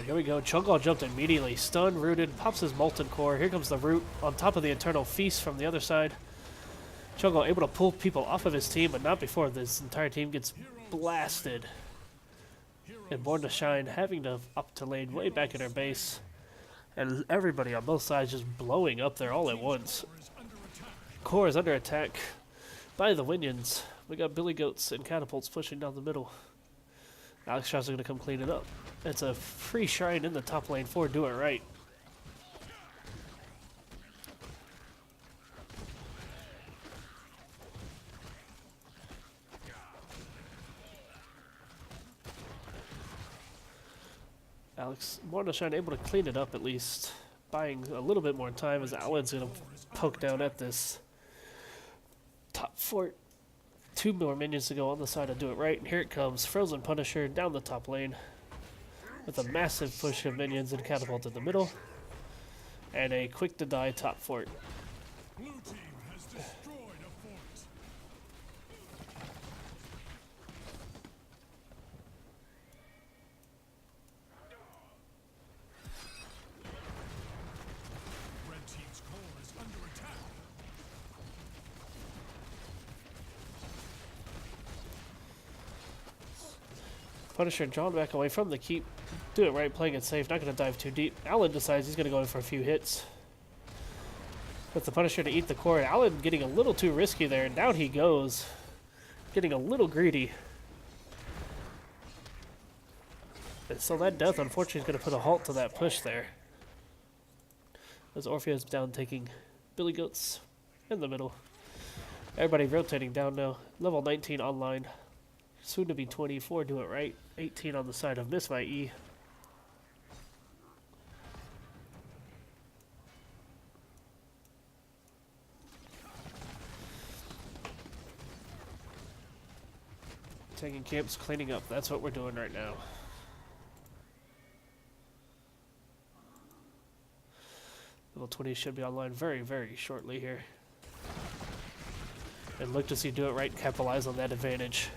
Here we go. Chungal jumped immediately. Stunned, rooted, pops his molten core. Here comes the root on top of the eternal feast from the other side. Chungal able to pull people off of his team, but not before this entire team gets blasted. And Born to Shine having to up to lane way back in her base. And everybody on both sides just blowing up there all at once. Core is under attack by the Winions. We got Billy Goats and Catapults pushing down the middle. Alex Shaw's going to come clean it up. It's a free shrine in the top lane for Do It Right. Alex Mornashine able to clean it up at least, buying a little bit more time as Alan's going to poke down at this top fort. 2 more minions to go on the side of Do It Right, and here it comes. Frozen Punisher down the top lane with a massive push of minions and catapult in the middle, and a quick to die top fort. Blue team has destroyed a fort. Red team's core is under attack. Punisher drawn back away from the keep. Do It Right, playing it safe, not going to dive too deep. Alan decides he's going to go in for a few hits. With the Punisher to eat the core. Alan getting a little too risky there, and down he goes. Getting a little greedy. And so that death, unfortunately, is going to put a halt to that push there. As Orpheus down, taking Billy Goats in the middle. Everybody rotating down now. Level 19 online. Soon to be 24, Do It Right. 18 on the side of Miss My E. Taking camps, cleaning up. That's what we're doing right now. Level 20 should be online very, very shortly here. And look to see Do It Right capitalize on that advantage.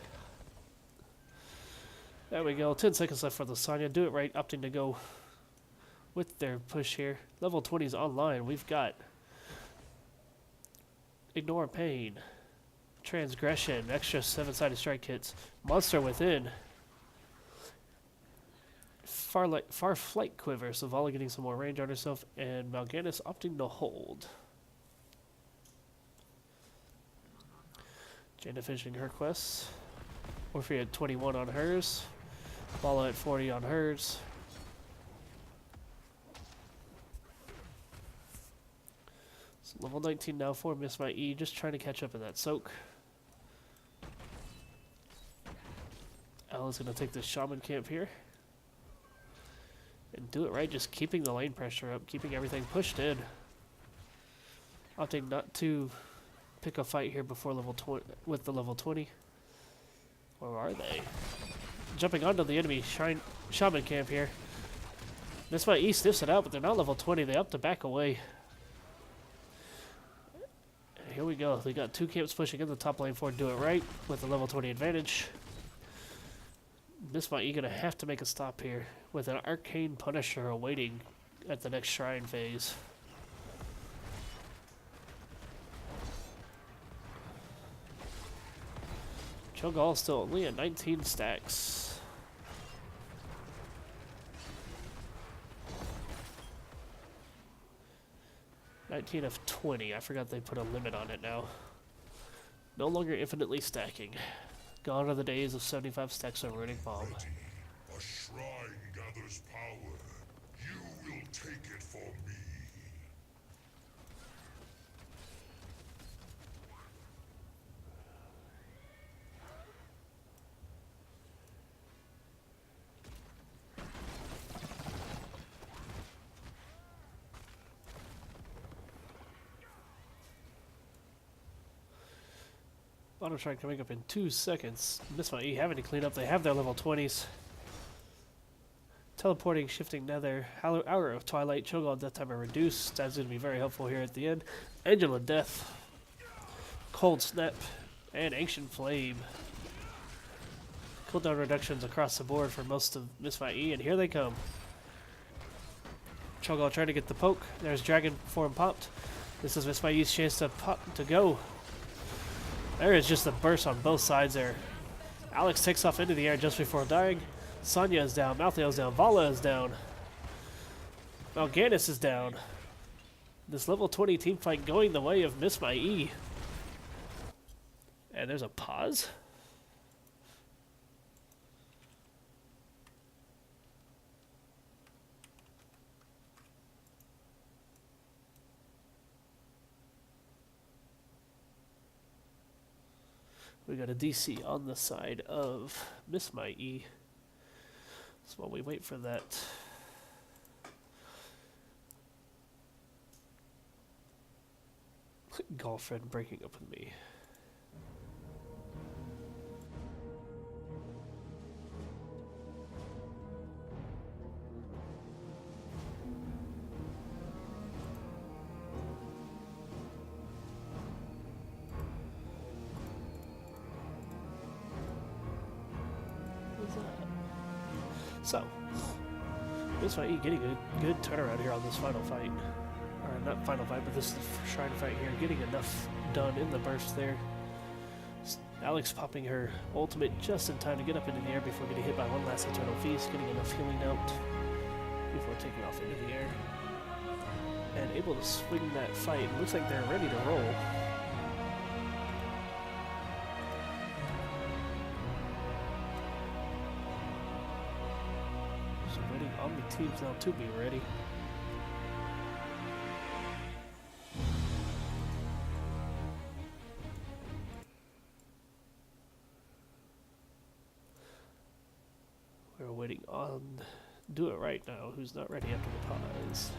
There we go. 10 seconds left for the Sonya. Do It Right opting to go with their push here. Level 20 is online. We've got Ignore Pain, Transgression, extra 7-sided strike hits, Monster Within, Far Flight Quiver, so Vala getting some more range on herself, and Mal'Ganis opting to hold. Jaina finishing her quests. Orphe at 21 on hers. Vala at 40 on hers. So level 19 now for Miss My E, just trying to catch up in that soak. Alan's going to take this Shaman camp here. And Do It Right, just keeping the lane pressure up, keeping everything pushed in. Opting not to pick a fight here before level 20 with the level 20. Where are they? Jumping onto the enemy Shaman camp here. Miss My E sniffs it out, but they're not level 20. They up to back away. And here we go. They got 2 camps pushing in the top lane for Do It Right with the level 20 advantage. Miss My E gonna have to make a stop here with an Arcane Punisher awaiting at the next shrine phase. Cho'Gall still only at 19 stacks. $19 of 20. I forgot they put a limit on it now. No longer infinitely stacking. Gone are the days of 75 stacks of Runic Bomb. Ready. A shrine gathers power. You will take it for me. Auto Shrine coming up in 2 seconds. Miss My E having to clean up. They have their level 20s. Teleporting, shifting Nether. Hour of Twilight. Cho'Gall Death Timer reduced. That's going to be very helpful here at the end. Angel of Death. Cold Snap. And Ancient Flame. Cooldown reductions across the board for most of Miss My E. And here they come. Cho'Gall trying to get the poke. There's Dragon form popped. This is Miss Mai's chance to pop to go. There is just a burst on both sides there. Alex takes off into the air just before dying. Sonya is down. Malthael is down. Vala is down. Mal'Ganis is down. This level 20 team fight going the way of Miss Mai. And there's a pause. We got a DC on the side of Miss Mai. So while we wait for that. Girlfriend breaking up with me. So, Miss Mai getting a good turnaround here on this final fight. Or not final fight, but this shrine fight here. Getting enough done in the burst there. Alex popping her ultimate just in time to get up into the air before getting hit by one last Eternal Feast. Getting enough healing out before taking off into the air. And able to swing that fight. Looks like they're ready to roll. On the teams now to be ready. We're waiting on Do It Right now, who's not ready after the pause.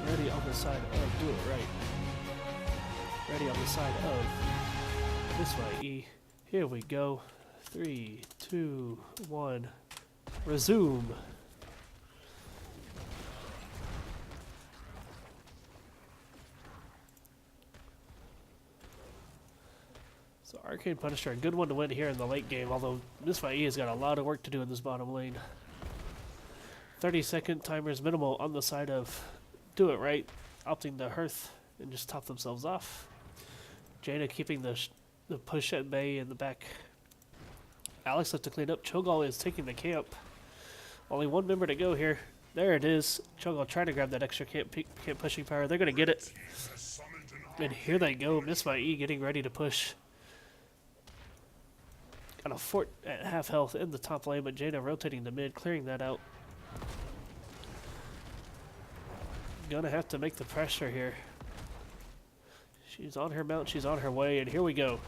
Ready on the side of Do It Right. Ready on the side of Miss Mai. Here we go. 3, 2, 1. Resume. So Arcane Punisher, a good one to win here in the late game, although Miss Mai has got a lot of work to do in this bottom lane. 30-second timers minimal on the side of Do It Right, opting to Hearth and just top themselves off. Jaina keeping the push at bay in the back. Alex left to clean up. Cho'Gall is taking the camp. Only one member to go here. There it is. Cho'Gall trying to grab that extra camp pushing power. They're going to get it. And here they go. Miss Mai getting ready to push. Got a fort at half health in the top lane, but Jaina rotating to mid, clearing that out. Gonna have to make the pressure here. She's on her mount, she's on her way, and here we go.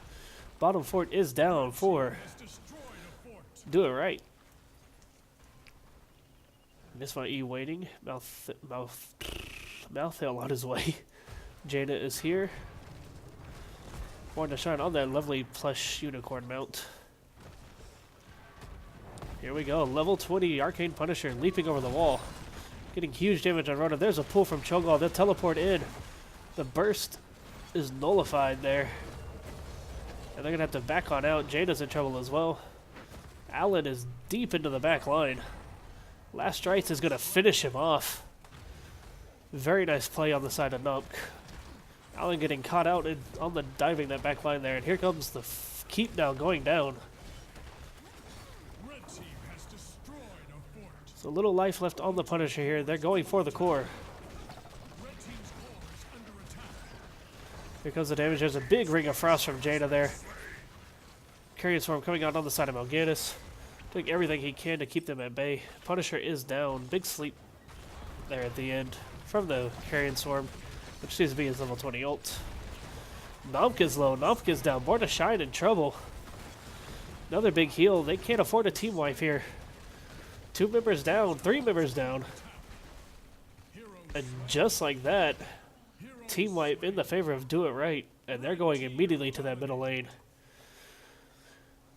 Bottom fort is down for Do It Right. Miss Mai waiting. Malthael on his way. Jaina is here. Born to shine on that lovely plush unicorn mount. Here we go. Level 20 Arcane Punisher leaping over the wall. Getting huge damage on Rhoda. There's a pull from Cho'Gall. They'll teleport in. The burst is nullified there. And they're going to have to back on out. Jaina's in trouble as well. Alan is deep into the back line. Last Rites is going to finish him off. Very nice play on the side of Nump. Alan getting caught out on the diving that back line there. And here comes the keep now going down. So a little life left on the Punisher here. They're going for the core. Here comes the damage. There's a big Ring of Frost from Jaina there. Carrion Swarm coming out on the side of Mal'Ganis. Doing everything he can to keep them at bay. Punisher is down. Big sleep there at the end from the Carrion Swarm, which seems to be his level 20 ult. Nomka's low. Nomka's down. Born to Shine in trouble. Another big heal. They can't afford a team wipe here. 2 members down. 3 members down. And just like that, team wipe in the favor of Do It Right. And they're going immediately to that middle lane.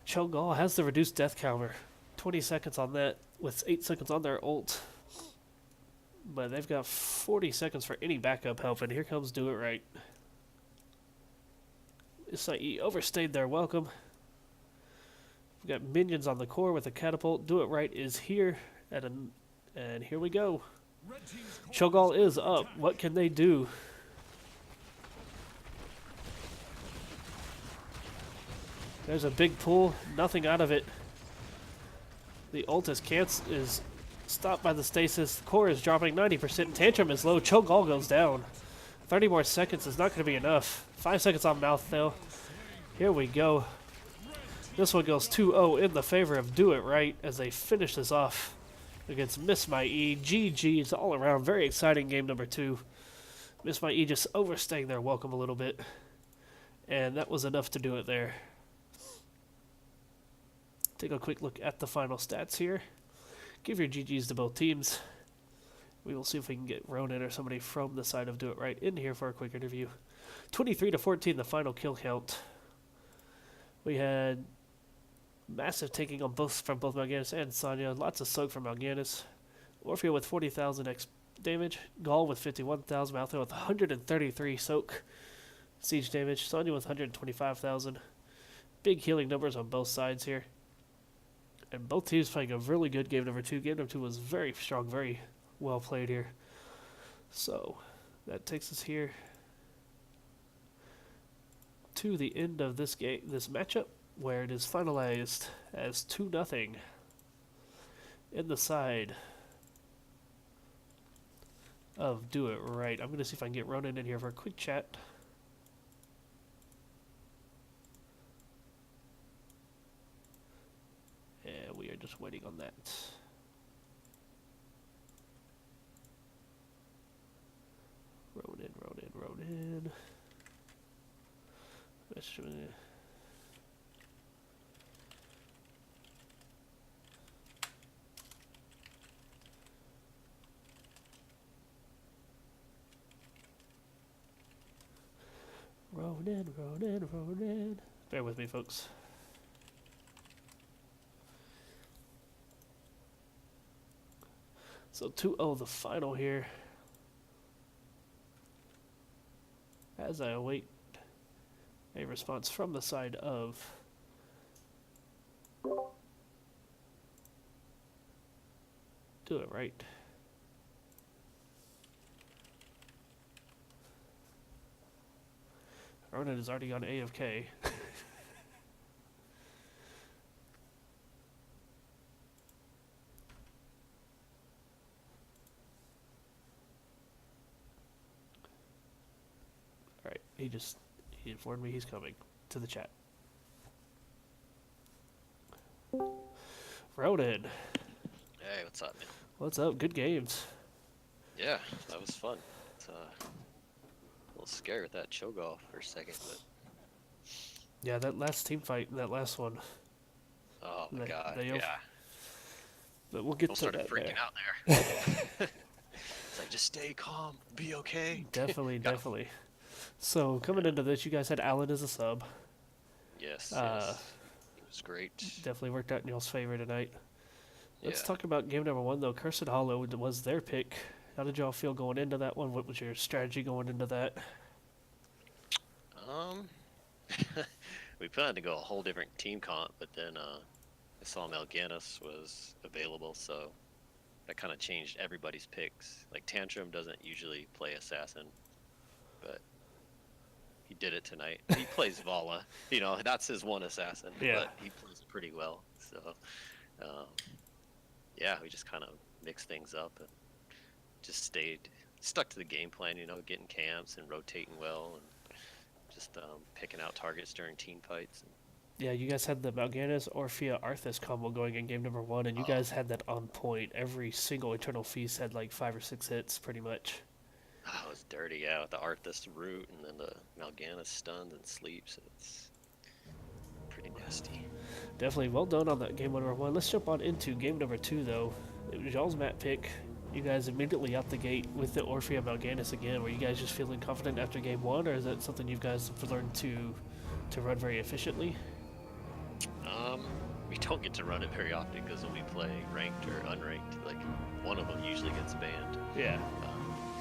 Xul'Gin has the reduced death counter. 20 seconds on that with 8 seconds on their ult. But they've got 40 seconds for any backup help, and here comes Do It Right. Isai overstayed their welcome. We've got minions on the core with a catapult. Do It Right is here, and here we go. Xul'Gin is up. What can they do? There's a big pull. Nothing out of it. The ult is stopped by the stasis. The core is dropping 90%. Tantrum is low. Xul'Gin goes down. 30 more seconds is not going to be enough. 5 seconds on mouth though. Here we go. This one goes 2-0 in the favor of Do It Right as they finish this off against Miss My E. GG's all around. Very exciting game number 2. Miss My E just overstaying their welcome a little bit. And that was enough to do it there. Take a quick look at the final stats here. Give your GG's to both teams. We will see if we can get Ronan or somebody from the side of Do It Right in here for a quick interview. 23-14, the final kill count. We had massive taking on from both Mal'Ganis and Sonya. Lots of soak from Mal'Ganis. Orphea with 40,000 X damage. Gall with 51,000. Malthea with 133 soak siege damage. Sonya with 125,000. Big healing numbers on both sides here. And both teams playing a really good game number 2. Game number 2 was very strong, very well played here. So that takes us here to the end of this game, this matchup, where it is finalized as 2-0 in the side of Do It Right. I'm going to see if I can get Ronan in here for a quick chat. And we are just waiting on that. Ronan. Ronan. Bear with me, folks. So 2-0 the final here. As I await a response from the side of Do It Right. Ronan has already gone AFK. Alright, he informed me he's coming to the chat. Ronan. Hey, what's up, man? What's up? Good games. Yeah, that was fun. It's a little scary with that Xul'Gin for a second, but Yeah, that last team fight, that last one. oh my god, yeah. But we'll People get to that started freaking there. out there. It's like, just stay calm, be okay. Definitely. So, coming into this, you guys had Alan as a sub. Yes, yes. It was great. Definitely worked out in y'all's favor tonight. Let's Yeah. talk about game number 1, though. Cursed Hollow was their pick. How did y'all feel going into that one? What was your strategy going into that? We planned to go a whole different team comp, but then I saw Mal'Ganis was available, so that kind of changed everybody's picks. Like, Tantrum doesn't usually play Assassin, but he did it tonight. He plays Vala, you know, that's his one Assassin, Yeah. but he plays it pretty well. So, yeah, we just kind of mixed things up and just stuck to the game plan, you know, getting camps and rotating well and just picking out targets during team fights. Yeah, you guys had the Mal'Ganis Orphea Arthas combo going in game number 1, and you guys had that on point. Every single Eternal Feast had like 5 or 6 hits, pretty much. Oh, it was dirty, yeah, with the Arthas root and then the Mal'Ganis stuns and sleeps. It's pretty nasty. Definitely well done on that game number 1. Let's jump on into game number 2, though. It was y'all's map pick. You guys immediately out the gate with the Orphea Mal'Ganis again. Were you guys just feeling confident after game 1, or is that something you guys have learned to run very efficiently? we don't get to run it very often because when we play ranked or unranked, like one of them usually gets banned. Yeah.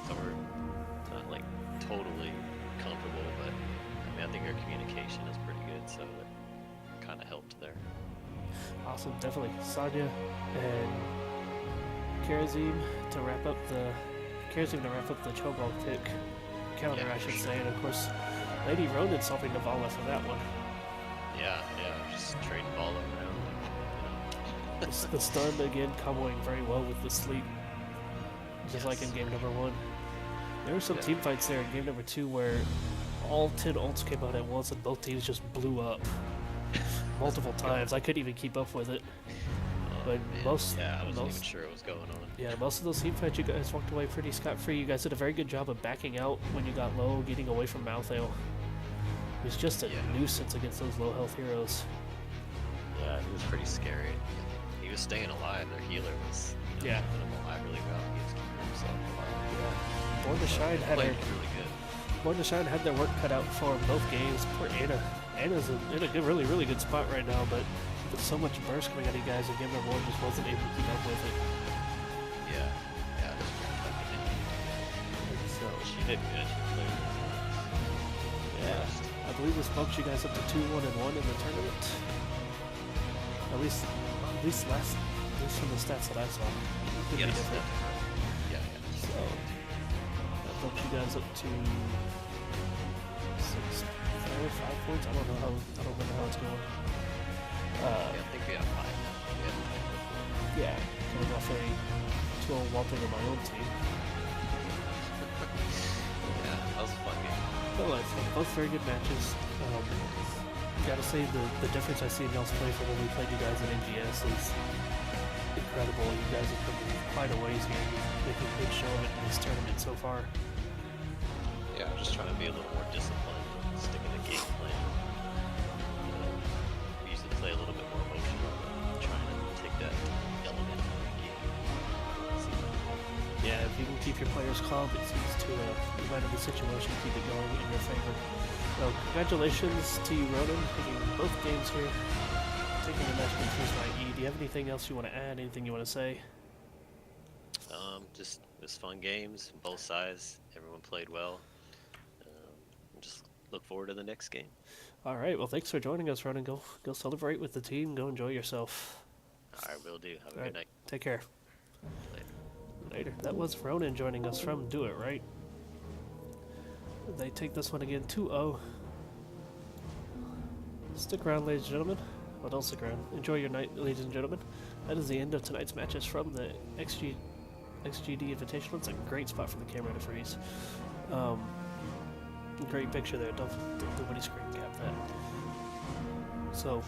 So we're not like totally comfortable, but I mean I think our communication is pretty good, so it kind of helped there. Awesome, definitely. Sonya and Karazim to wrap up the Cho'Gall pick counter, Yeah, I for should sure. say, and of course, Lady Ronin solving the Vala for that one. Yeah, just trading ball around. The stun again comboing very well with the sleep, just like in Yes. game number 1. There were some Yeah. team fights there in game number 2 where all 10 ults came out at once and both teams just blew up multiple times. I couldn't even keep up with it. But Man, most I wasn't most even sure what was going on. Yeah, most of those team fights you guys walked away pretty scot-free. You guys did a very good job of backing out when you got low, getting away from Malthael. It was just a Yeah. nuisance against those low health heroes. Yeah, he was pretty scary. He was staying alive. Their healer was Yeah. keeping him alive really well. He was keeping himself alive. Yeah. Born to Shine had Played her, really good. Born to Shine had their work cut out for 'em both games. Poor Anna. Anna's in a good, really good spot right now, but with so much burst coming at you guys in game number 1, just wasn't able to keep up with it. Yeah, it was pretty tough to do. And so, She did good. She played yeah, I believe this bumped you guys up to 2-1-1 in the tournament. At least from the stats that I saw. It could be Yes, different. yeah. So that bumps you guys up to 5 points. I don't remember how it's going. Yeah, I think we have 5 now. We have 5 before. Yeah, coming off a 2-0 whopping on my own team. Yeah, that was a fun game. But like, both very good matches. Gotta say the difference I see in y'all's play from when we played you guys in MGS is incredible. You guys have come quite a ways here, making a good show of it in this tournament so far. Yeah, I'm just trying to be a little more disciplined, stick in the game plan. We usually play a little bit more emotional, but trying to take that element out of the game. Yeah, if you can keep your players calm, it seems to, no matter the situation, keep it going in your favor. So, congratulations to you, Ronan, taking both games here, taking the match with First IE. Do you have anything else you want to add? Anything you want to say? Just it was fun games, both sides. Everyone played well. Just look forward to the next game. All right. Well, thanks for joining us, Ronan. Go celebrate with the team. Go enjoy yourself. All right, will do. Have a All good right. night. Take care. Later. Later. That was Ronan joining us from Do It Right. They take this one again 2-0. Stick around, ladies and gentlemen. Well, don't stick around. Enjoy your night, ladies and gentlemen. That is the end of tonight's matches from the XGD Invitational. It's a great spot for the camera to freeze. Great picture there. Don't nobody screen cap that. So,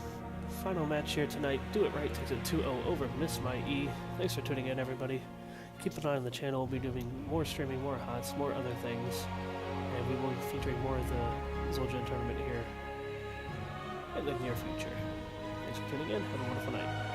final match here tonight. Do It Right takes it 2-0 over Miss My E. Thanks for tuning in, everybody. Keep an eye on the channel. We'll be doing more streaming, more HOTS, more other things. And we will be featuring more of the Xul'Gin tournament here in the near future. Thanks for tuning in. Have a wonderful night.